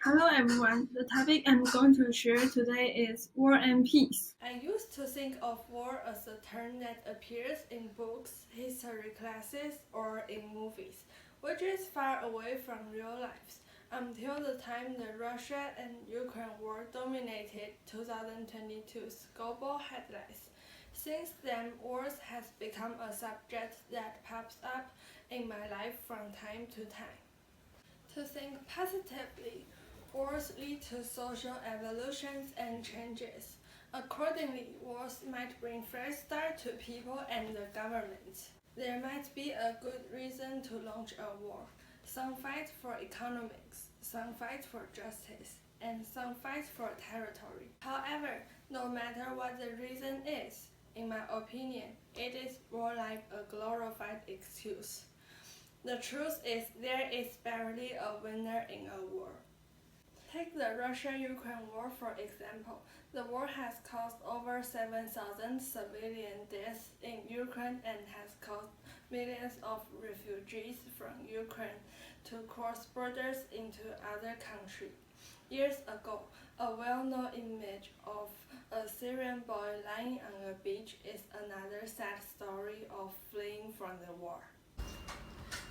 Hello everyone, the topic I'm going to share today is War and Peace. I used to think of war as a term that appears in books, history classes, or in movies, which is far away from real life, until the time the Russia and Ukraine war dominated 2022's global headlines. Since then, wars has become a subject that pops up in my life from time to time. To think positively, wars lead to social evolutions and changes. Accordingly, wars might bring fresh start to people and the government. There might be a good reason to launch a war. Some fight for economics, some fight for justice, and some fight for territory. However, no matter what the reason is, in my opinion, it is more like a glorified excuse. The truth is there is barely a winner in a war. Take the Russia-Ukraine war for example. The war has caused over 7,000 civilian deaths in Ukraine and has caused millions of refugees from Ukraine to cross borders into other countries. Years ago, a well-known image of a Syrian boy lying on a beach is another sad story of fleeing from the war.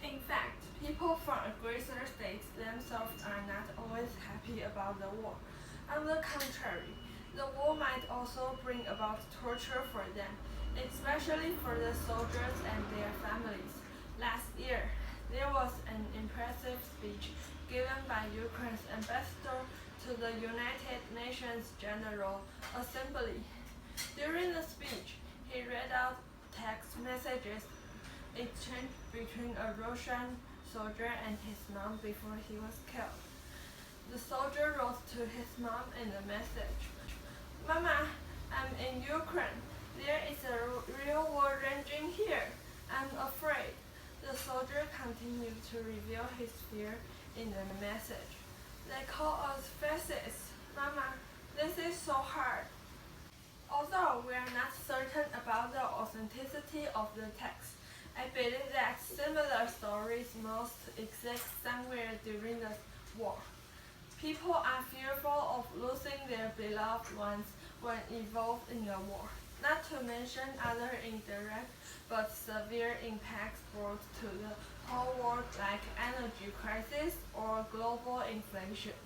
In fact, people from aggressor states themselves are not always happy about the war. On the contrary, the war might also bring about torture for them, especially for the soldiers and their families. Last year, there was an impressive speech given by Ukraine's ambassador to the United Nations General Assembly. During the speech, he read out text messages exchange between a Russian soldier and his mom before he was killed. The soldier wrote to his mom in the message, "Mama, I'm in Ukraine. There is a real war raging here. I'm afraid." The soldier continued to reveal his fear in the message. "They call us fascists. Mama, this is so hard." Although we are not certain about the authenticity of the text, I believe that similar stories must exist somewhere during the war. People are fearful of losing their beloved ones when involved in a war, not to mention other indirect but severe impacts brought to the whole world like energy crisis or global inflation.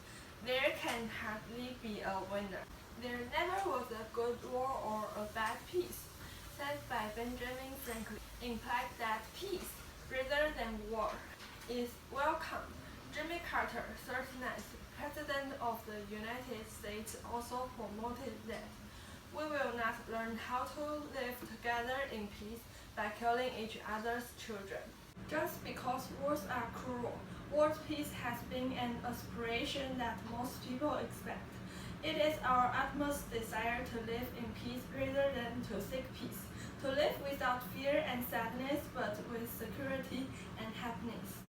There can hardly be a winner. There never was a good war or a bad peace, said by Benjamin Franklin, implied that peace, rather than war, is welcome. Jimmy Carter, 39th President of the United States, also promoted that we will not learn how to live together in peace by killing each other's children. Just because wars are cruel, world peace has been an aspiration that most people expect. It is our utmost desire to live in peace rather than to seek peace, to live without fear and sadness but with security and happiness.